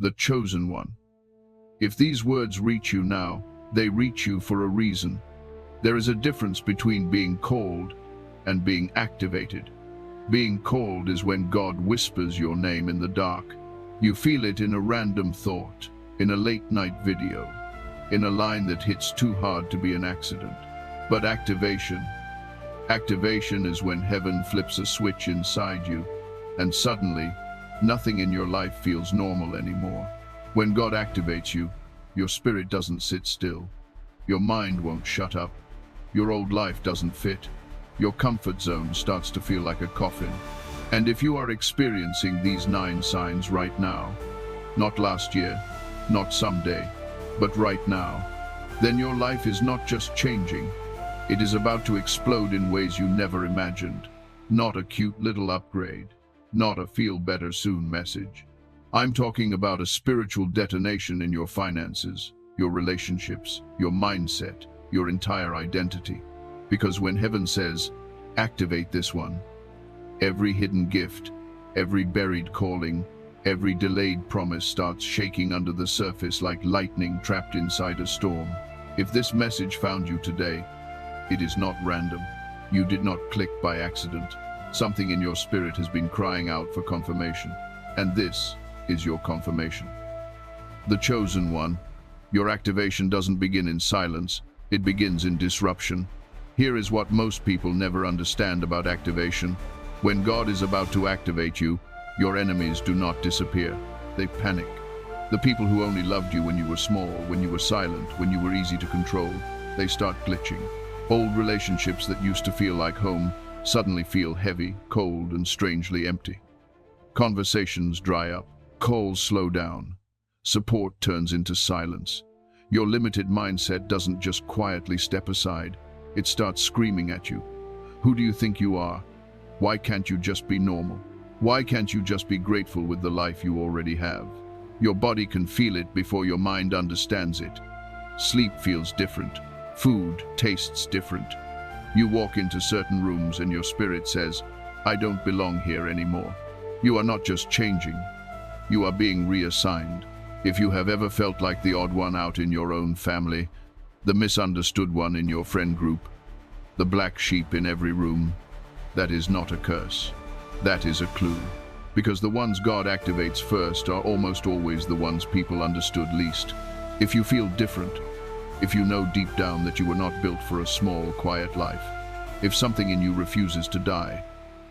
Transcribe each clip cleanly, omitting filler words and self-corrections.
The chosen one. If these words reach you now, they reach you for a reason. There is a difference between being called and being activated. Being called is when God whispers your name in the dark. You feel it in a random thought, in a late-night video, in a line that hits too hard to be an accident. But activation is when heaven flips a switch inside you, and suddenly, nothing in your life feels normal anymore. When God activates you, your spirit doesn't sit still. Your mind won't shut up. Your old life doesn't fit. Your comfort zone starts to feel like a coffin. And if you are experiencing these 9 signs right now, not last year, not someday, but right now, then your life is not just changing, it is about to explode in ways you never imagined. Not a cute little upgrade, not a feel better soon message. I'm talking about a spiritual detonation in your finances, your relationships, your mindset, your entire identity. Because when heaven says, activate this one, every hidden gift, every buried calling, every delayed promise starts shaking under the surface like lightning trapped inside a storm. If this message found you today, it is not random. You did not click by accident. Something in your spirit has been crying out for confirmation. And this is your confirmation. The chosen one. Your activation doesn't begin in silence. It begins in disruption. Here is what most people never understand about activation. When God is about to activate you, your enemies do not disappear. They panic. The people who only loved you when you were small, when you were silent, when you were easy to control, they start glitching. Old relationships that used to feel like home suddenly feel heavy, cold, and strangely empty. Conversations dry up. Calls slow down. Support turns into silence. Your limited mindset doesn't just quietly step aside. It starts screaming at you. Who do you think you are? Why can't you just be normal? Why can't you just be grateful with the life you already have? Your body can feel it before your mind understands it. Sleep feels different. Food tastes different. You walk into certain rooms and your spirit says, I don't belong here anymore. You are not just changing. You are being reassigned. If you have ever felt like the odd one out in your own family, the misunderstood one in your friend group, the black sheep in every room, that is not a curse. That is a clue. Because the ones God activates first are almost always the ones people understood least. If you feel different, if you know deep down that you were not built for a small, quiet life, if something in you refuses to die,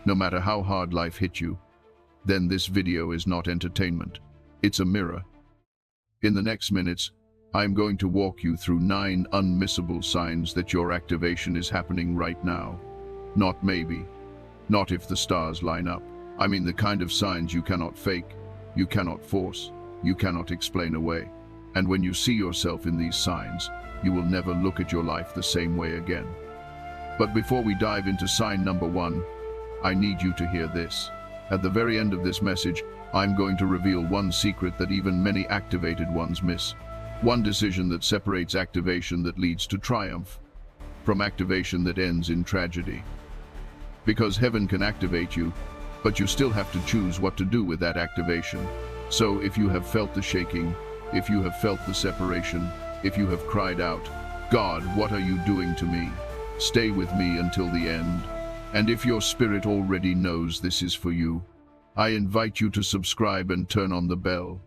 no matter how hard life hit you, then this video is not entertainment. It's a mirror. In the next minutes, I'm going to walk you through 9 unmissable signs that your activation is happening right now. Not maybe. Not if the stars line up. I mean the kind of signs you cannot fake, you cannot force, you cannot explain away. And when you see yourself in these signs, you will never look at your life the same way again. But before we dive into sign number 1, I need you to hear this. At the very end of this message, I'm going to reveal one secret that even many activated ones miss. One decision that separates activation that leads to triumph from activation that ends in tragedy. Because heaven can activate you, but you still have to choose what to do with that activation. So if you have felt the shaking, if you have felt the separation, if you have cried out, God, what are you doing to me? Stay with me until the end. And if your spirit already knows this is for you, I invite you to subscribe and turn on the bell.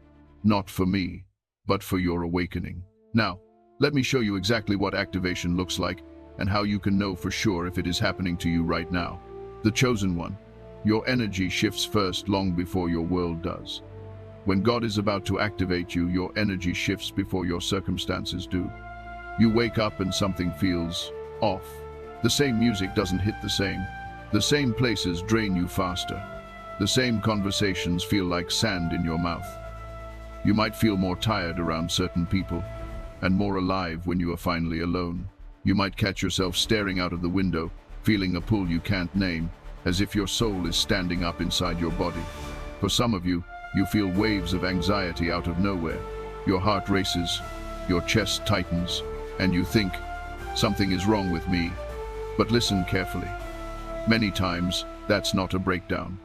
Not for me, but for your awakening. Now, let me show you exactly what activation looks like and how you can know for sure if it is happening to you right now. The chosen one. Your energy shifts first long before your world does. When God is about to activate you, your energy shifts before your circumstances do. You wake up and something feels off. The same music doesn't hit the same. The same places drain you faster. The same conversations feel like sand in your mouth. You might feel more tired around certain people and more alive when you are finally alone. You might catch yourself staring out of the window, feeling a pull you can't name, as if your soul is standing up inside your body. For some of you, you feel waves of anxiety out of nowhere. Your heart races, your chest tightens, and you think, something is wrong with me. But listen carefully. Many times, that's not a breakdown.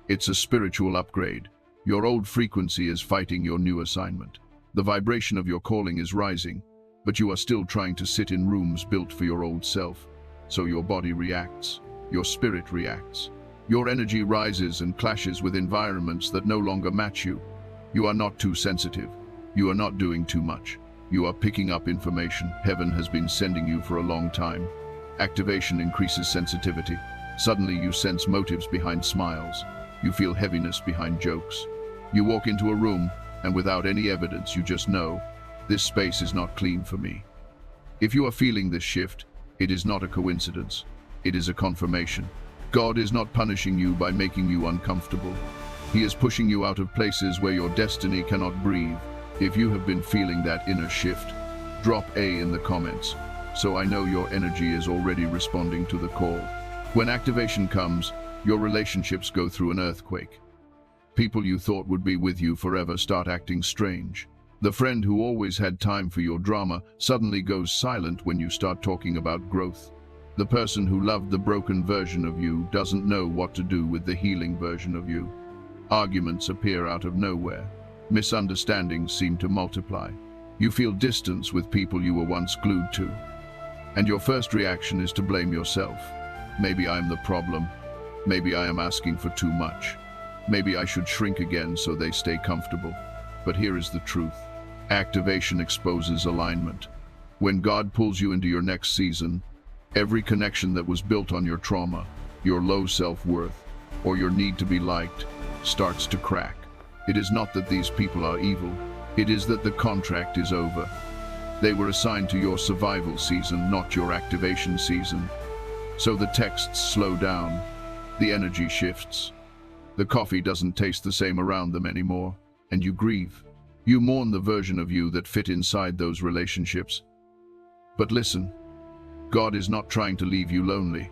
It's a spiritual upgrade. Your old frequency is fighting your new assignment. The vibration of your calling is rising, but you are still trying to sit in rooms built for your old self. So your body reacts, your spirit reacts. Your energy rises and clashes with environments that no longer match you. You are not too sensitive. You are not doing too much. You are picking up information heaven has been sending you for a long time. Activation increases sensitivity. Suddenly you sense motives behind smiles. You feel heaviness behind jokes. You walk into a room, and without any evidence, you just know, this space is not clean for me. If you are feeling this shift, it is not a coincidence. It is a confirmation. God is not punishing you by making you uncomfortable. He is pushing you out of places where your destiny cannot breathe. If you have been feeling that inner shift, drop A in the comments, so I know your energy is already responding to the call. When activation comes, your relationships go through an earthquake. People you thought would be with you forever start acting strange. The friend who always had time for your drama suddenly goes silent when you start talking about growth. The person who loved the broken version of you doesn't know what to do with the healing version of you. Arguments appear out of nowhere. Misunderstandings seem to multiply. You feel distance with people you were once glued to. And your first reaction is to blame yourself. Maybe I am the problem. Maybe I am asking for too much. Maybe I should shrink again so they stay comfortable. But here is the truth. Activation exposes alignment. When God pulls you into your next season, every connection that was built on your trauma, your low self-worth, or your need to be liked, starts to crack. It is not that these people are evil. It is that the contract is over. They were assigned to your survival season, not your activation season. So the texts slow down. The energy shifts. The coffee doesn't taste the same around them anymore, and you grieve. You mourn the version of you that fit inside those relationships. But listen, God is not trying to leave you lonely.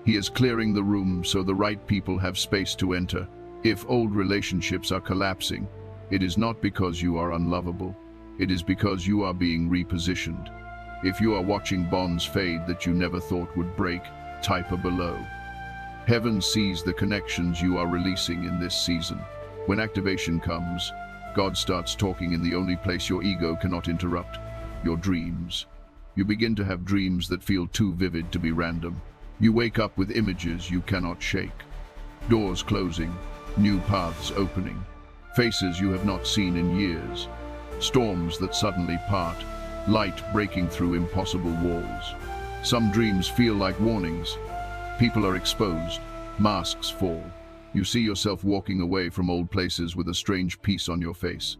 He is clearing the room so the right people have space to enter. If old relationships are collapsing, it is not because you are unlovable. It is because you are being repositioned. If you are watching bonds fade that you never thought would break, type a below. Heaven sees the connections you are releasing in this season. When activation comes, God starts talking in the only place your ego cannot interrupt, your dreams. You begin to have dreams that feel too vivid to be random. You wake up with images you cannot shake. Doors closing, new paths opening, faces you have not seen in years, storms that suddenly part, light breaking through impossible walls. Some dreams feel like warnings. People are exposed, masks fall. You see yourself walking away from old places with a strange peace on your face.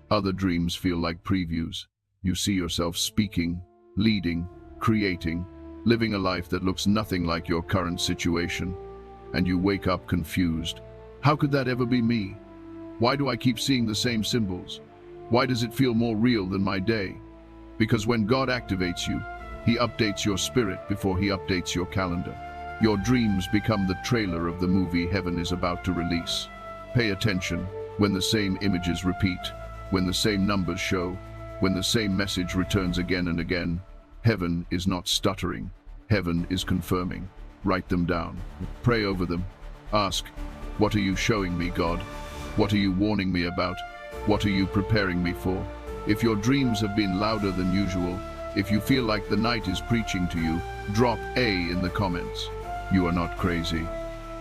Other dreams feel like previews. You see yourself speaking, leading, creating, living a life that looks nothing like your current situation. And you wake up confused. How could that ever be me? Why do I keep seeing the same symbols? Why does it feel more real than my day? Because when God activates you, He updates your spirit before He updates your calendar. Your dreams become the trailer of the movie heaven is about to release. Pay attention when the same images repeat, when the same numbers show, when the same message returns again and again. Heaven is not stuttering. Heaven is confirming. Write them down. Pray over them. Ask, what are you showing me, God? What are you warning me about? What are you preparing me for? If your dreams have been louder than usual, if you feel like the night is preaching to you, drop A in the comments. You are not crazy.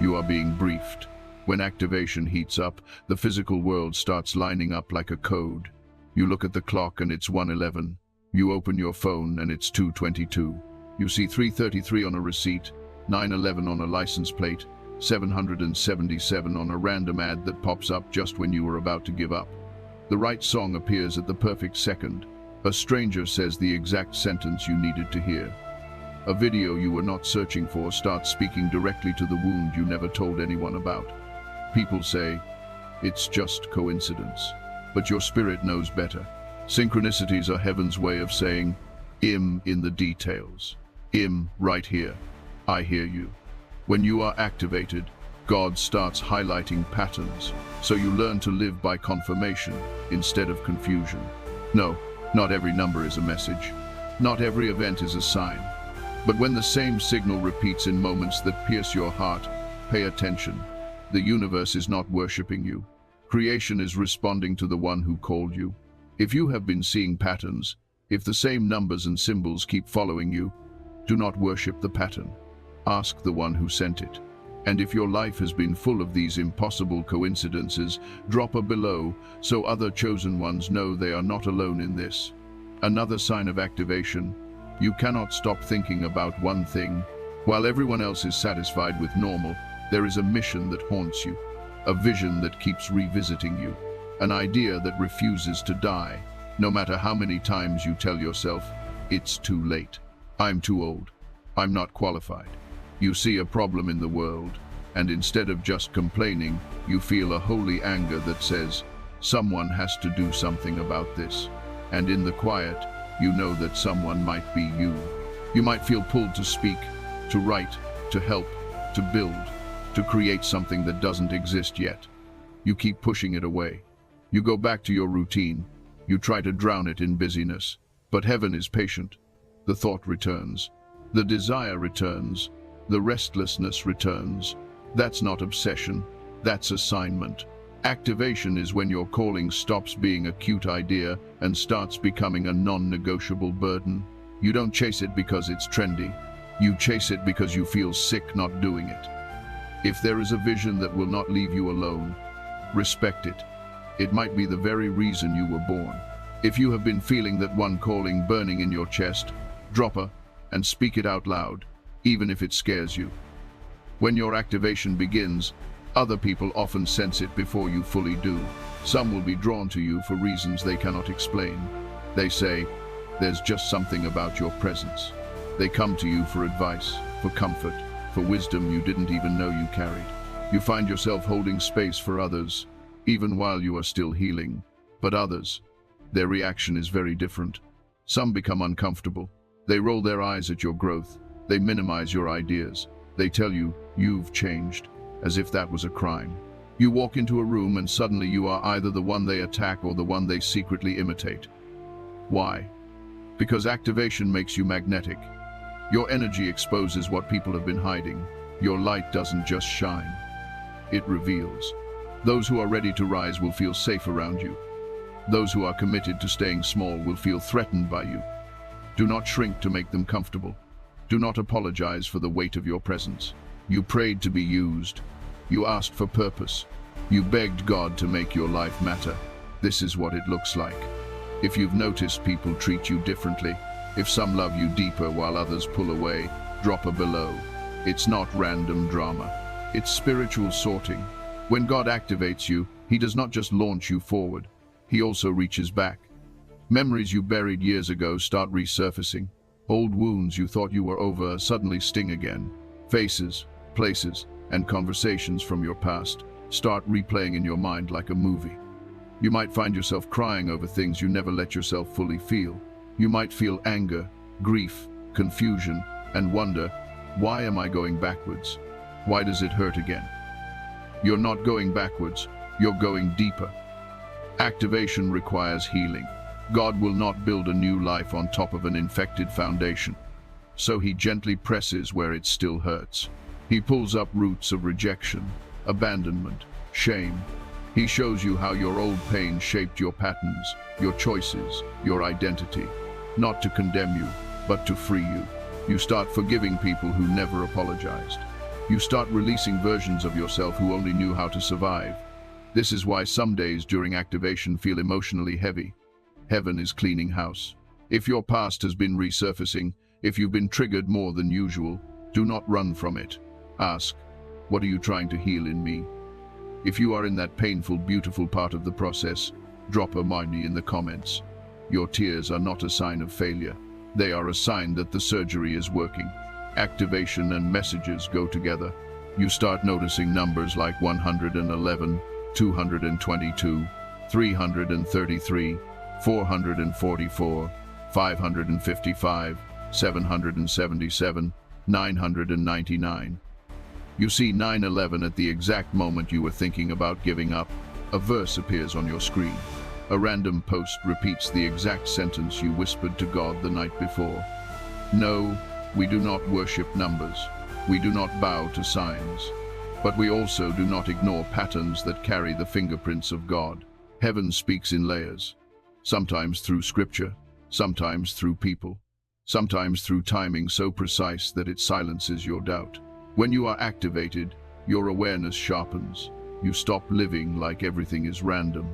You are being briefed. When activation heats up, the physical world starts lining up like a code. You look at the clock and it's 1:11. You open your phone and it's 2:22. You see 3:33 on a receipt, 9:11 on a license plate, 777 on a random ad that pops up just when you were about to give up. The right song appears at the perfect second. A stranger says the exact sentence you needed to hear. A video you were not searching for starts speaking directly to the wound you never told anyone about. People say, it's just coincidence. But your spirit knows better. Synchronicities are heaven's way of saying, I'm in the details. I'm right here. I hear you. When you are activated, God starts highlighting patterns, so you learn to live by confirmation instead of confusion. No, not every number is a message. Not every event is a sign. But when the same signal repeats in moments that pierce your heart, pay attention. The universe is not worshiping you. Creation is responding to the one who called you. If you have been seeing patterns, if the same numbers and symbols keep following you, do not worship the pattern. Ask the one who sent it. And if your life has been full of these impossible coincidences, drop a below so other chosen ones know they are not alone in this. Another sign of activation: you cannot stop thinking about one thing. While everyone else is satisfied with normal, there is a mission that haunts you, a vision that keeps revisiting you, an idea that refuses to die, no matter how many times you tell yourself, it's too late, I'm too old, I'm not qualified. You see a problem in the world, and instead of just complaining, you feel a holy anger that says, someone has to do something about this. And in the quiet, you know that someone might be you. You might feel pulled to speak, to write, to help, to build, to create something that doesn't exist yet. You keep pushing it away. You go back to your routine. You try to drown it in busyness. But heaven is patient. The thought returns. The desire returns. The restlessness returns. That's not obsession. That's assignment. Activation is when your calling stops being a cute idea and starts becoming a non-negotiable burden. You don't chase it because it's trendy. You chase it because you feel sick not doing it. If there is a vision that will not leave you alone, respect it. It might be the very reason you were born. If you have been feeling that one calling burning in your chest, drop it and speak it out loud, even if it scares you. When your activation begins, other people often sense it before you fully do. Some will be drawn to you for reasons they cannot explain. They say, there's just something about your presence. They come to you for advice, for comfort, for wisdom you didn't even know you carried. You find yourself holding space for others, even while you are still healing. But others, their reaction is very different. Some become uncomfortable. They roll their eyes at your growth. They minimize your ideas. They tell you, you've changed, as if that was a crime. You walk into a room and suddenly you are either the one they attack or the one they secretly imitate. Why? Because activation makes you magnetic. Your energy exposes what people have been hiding. Your light doesn't just shine. It reveals. Those who are ready to rise will feel safe around you. Those who are committed to staying small will feel threatened by you. Do not shrink to make them comfortable. Do not apologize for the weight of your presence. You prayed to be used. You asked for purpose. You begged God to make your life matter. This is what it looks like. If you've noticed people treat you differently, if some love you deeper while others pull away, drop a below. It's not random drama. It's spiritual sorting. When God activates you, He does not just launch you forward. He also reaches back. Memories you buried years ago start resurfacing. Old wounds you thought you were over suddenly sting again. Faces, places, and conversations from your past start replaying in your mind like a movie. You might find yourself crying over things you never let yourself fully feel. You might feel anger, grief, confusion, and wonder, why am I going backwards? Why does it hurt again? You're not going backwards, you're going deeper. Activation requires healing. God will not build a new life on top of an infected foundation. So He gently presses where it still hurts. He pulls up roots of rejection, abandonment, shame. He shows you how your old pain shaped your patterns, your choices, your identity. Not to condemn you, but to free you. You start forgiving people who never apologized. You start releasing versions of yourself who only knew how to survive. This is why some days during activation feel emotionally heavy. Heaven is cleaning house. If your past has been resurfacing, if you've been triggered more than usual, do not run from it. Ask, what are you trying to heal in me? If you are in that painful, beautiful part of the process, drop a "Marnie" in the comments. Your tears are not a sign of failure. They are a sign that the surgery is working. Activation and messages go together. You start noticing numbers like 111, 222, 333, 444, 555, 777, 999. You see 911 at the exact moment you were thinking about giving up. A verse appears on your screen. A random post repeats the exact sentence you whispered to God the night before. No, we do not worship numbers. We do not bow to signs. But we also do not ignore patterns that carry the fingerprints of God. Heaven speaks in layers, sometimes through scripture, sometimes through people, sometimes through timing so precise that it silences your doubt. When you are activated, your awareness sharpens. You stop living like everything is random,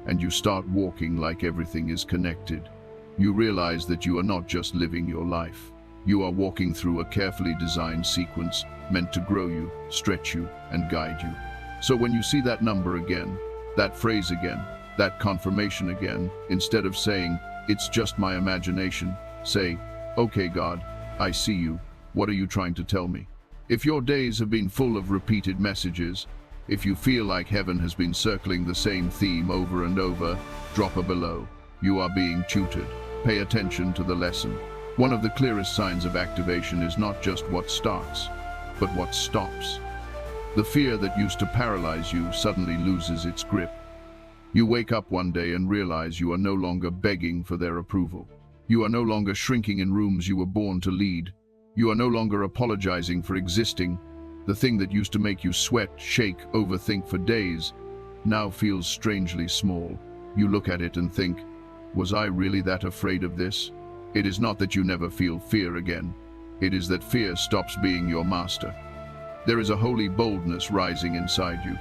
and you start walking like everything is connected. You realize that you are not just living your life. You are walking through a carefully designed sequence meant to grow you, stretch you, and guide you. So when you see that number again, that phrase again, that confirmation again, instead of saying, "It's just my imagination," say, "Okay, God, I see you. What are you trying to tell me?" If your days have been full of repeated messages, if you feel like heaven has been circling the same theme over and over, drop a below. You are being tutored. Pay attention to the lesson. One of the clearest signs of activation is not just what starts, but what stops. The fear that used to paralyze you suddenly loses its grip. You wake up one day and realize you are no longer begging for their approval. You are no longer shrinking in rooms you were born to lead. You are no longer apologizing for existing. The thing that used to make you sweat, shake, overthink for days now feels strangely small. You look at it and think, was I really that afraid of this? It is not that you never feel fear again. It is that fear stops being your master. There is a holy boldness rising inside you.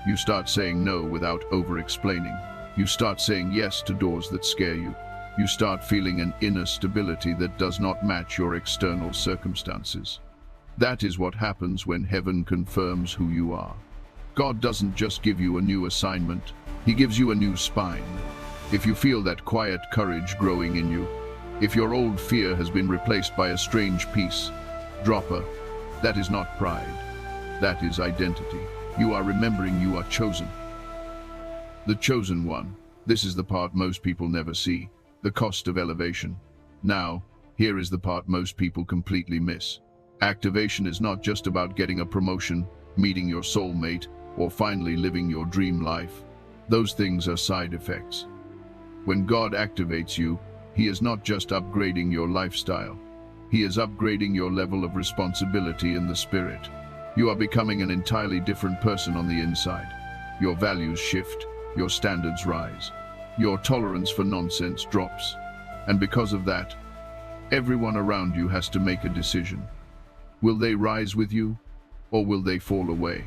You start saying no without over-explaining. You start saying yes to doors that scare you. You start feeling an inner stability that does not match your external circumstances. That is what happens when heaven confirms who you are. God doesn't just give you a new assignment, He gives you a new spine. If you feel that quiet courage growing in you, if your old fear has been replaced by a strange peace, dropper, that is not pride. That is identity. You are remembering you are chosen. The chosen one. This is the part most people never see. The cost of elevation. Now, here is the part most people completely miss. Activation is not just about getting a promotion, meeting your soulmate, or finally living your dream life. Those things are side effects. When God activates you, He is not just upgrading your lifestyle. He is upgrading your level of responsibility in the spirit. You are becoming an entirely different person on the inside. Your values shift, your standards rise. Your tolerance for nonsense drops. And because of that, everyone around you has to make a decision. Will they rise with you, or will they fall away?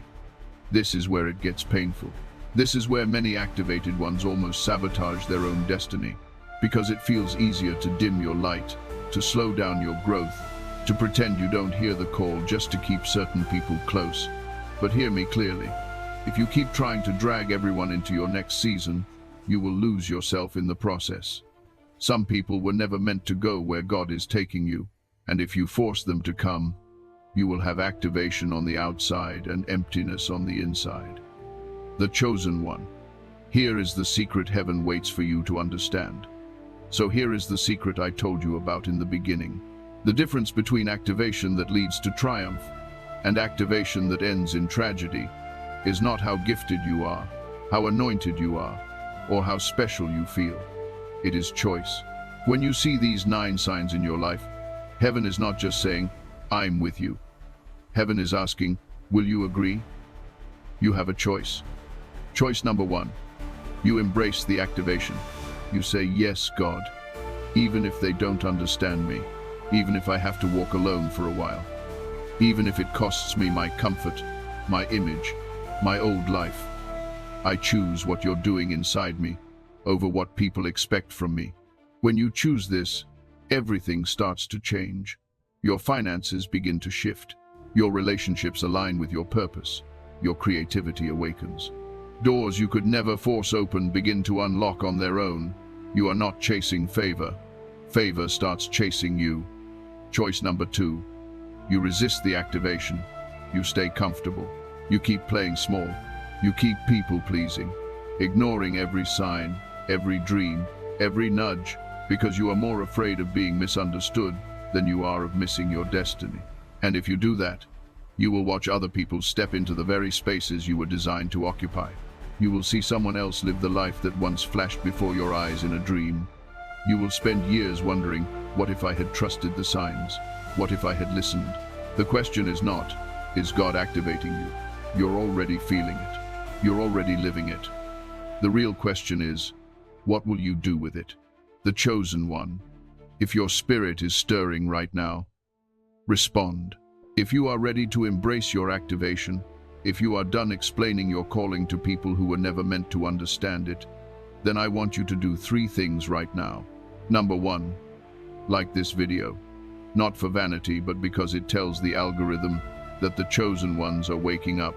This is where it gets painful. This is where many activated ones almost sabotage their own destiny, because it feels easier to dim your light, to slow down your growth, to pretend you don't hear the call just to keep certain people close. But hear me clearly. If you keep trying to drag everyone into your next season, you will lose yourself in the process. Some people were never meant to go where God is taking you, and if you force them to come, you will have activation on the outside and emptiness on the inside. The chosen one. Here is the secret heaven waits for you to understand. So here is the secret I told you about in the beginning. The difference between activation that leads to triumph and activation that ends in tragedy is not how gifted you are, how anointed you are, or how special you feel. It is choice. When you see these 9 signs in your life, heaven is not just saying, "I'm with you." Heaven is asking, will you agree? You have a choice. Choice number 1. You embrace the activation. You say, "Yes, God," even if they don't understand me, even if I have to walk alone for a while, even if it costs me my comfort, my image, my old life. I choose what you're doing inside me over what people expect from me. When you choose this, everything starts to change. Your finances begin to shift. Your relationships align with your purpose. Your creativity awakens. Doors you could never force open begin to unlock on their own. You are not chasing favor. Favor starts chasing you. Choice number 2. You resist the activation. You stay comfortable. You keep playing small. You keep people-pleasing, ignoring every sign, every dream, every nudge, because you are more afraid of being misunderstood than you are of missing your destiny. And if you do that, you will watch other people step into the very spaces you were designed to occupy. You will see someone else live the life that once flashed before your eyes in a dream. You will spend years wondering, what if I had trusted the signs? What if I had listened? The question is not, is God activating you? You're already feeling it. You're already living it. The real question is, what will you do with it? The chosen one. If your spirit is stirring right now, respond. If you are ready to embrace your activation, if you are done explaining your calling to people who were never meant to understand it, then I want you to do 3 things right now. Number 1, like this video. Not for vanity, but because it tells the algorithm that the chosen ones are waking up,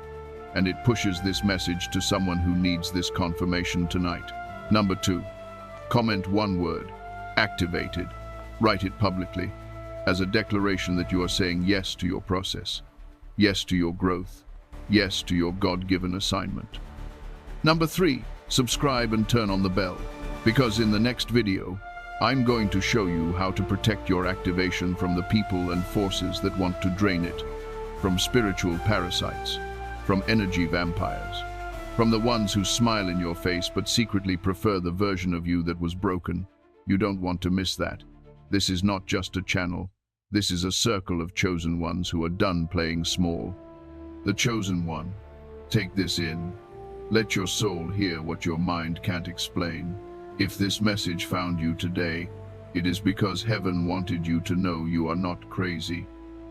and it pushes this message to someone who needs this confirmation tonight. Number 2, comment 1 word, activated. Write it publicly, as a declaration that you are saying yes to your process, yes to your growth, yes to your God-given assignment. Number 3, subscribe and turn on the bell, because in the next video, I'm going to show you how to protect your activation from the people and forces that want to drain it, from spiritual parasites, from energy vampires, from the ones who smile in your face but secretly prefer the version of you that was broken. You don't want to miss that. This is not just a channel. This is a circle of chosen ones who are done playing small. The chosen one. Take this in. Let your soul hear what your mind can't explain. If this message found you today, it is because heaven wanted you to know you are not crazy,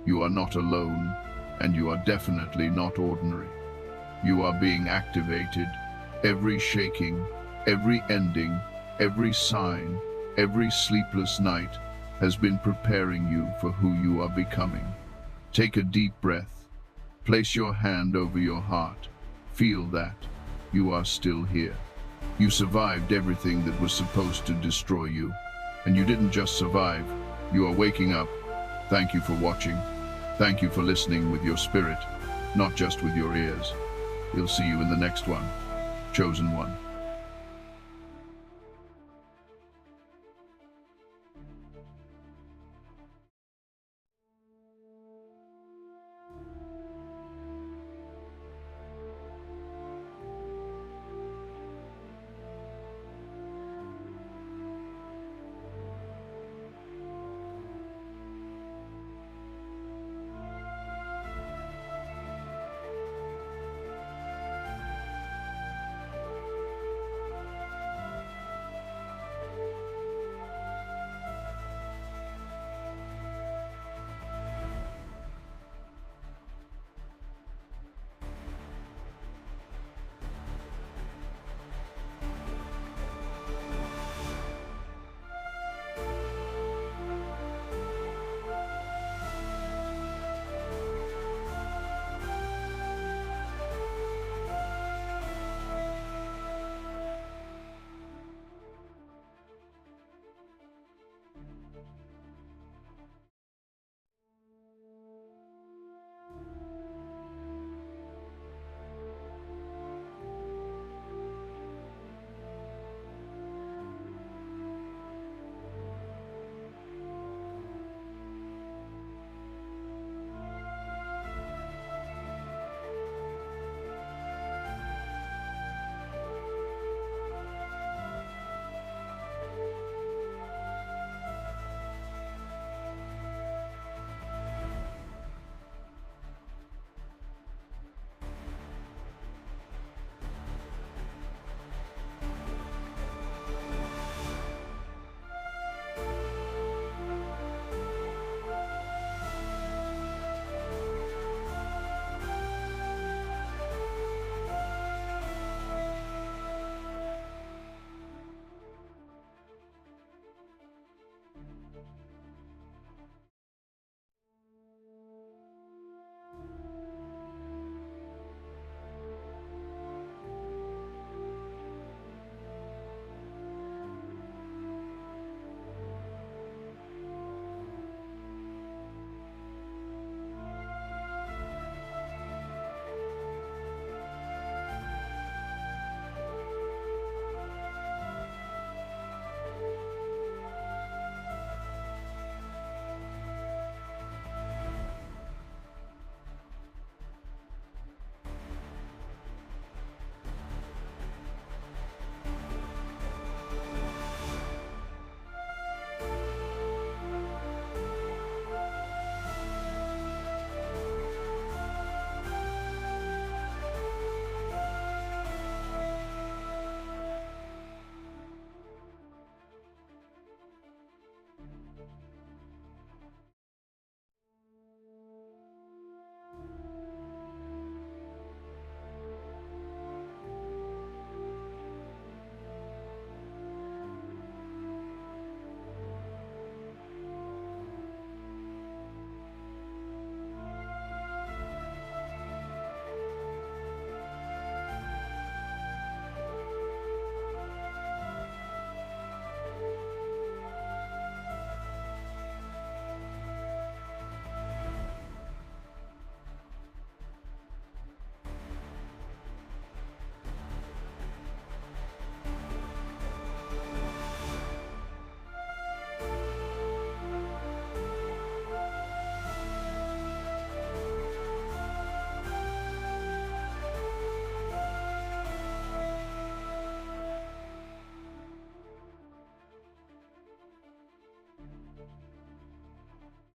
you are not alone, and you are definitely not ordinary. You are being activated. Every shaking, every ending, every sign, every sleepless night has been preparing you for who you are becoming. Take a deep breath. Place your hand over your heart. Feel that. You are still here. You survived everything that was supposed to destroy you. And you didn't just survive. You are waking up. Thank you for watching. Thank you for listening with your spirit, not just with your ears. We'll see you in the next one. Chosen one.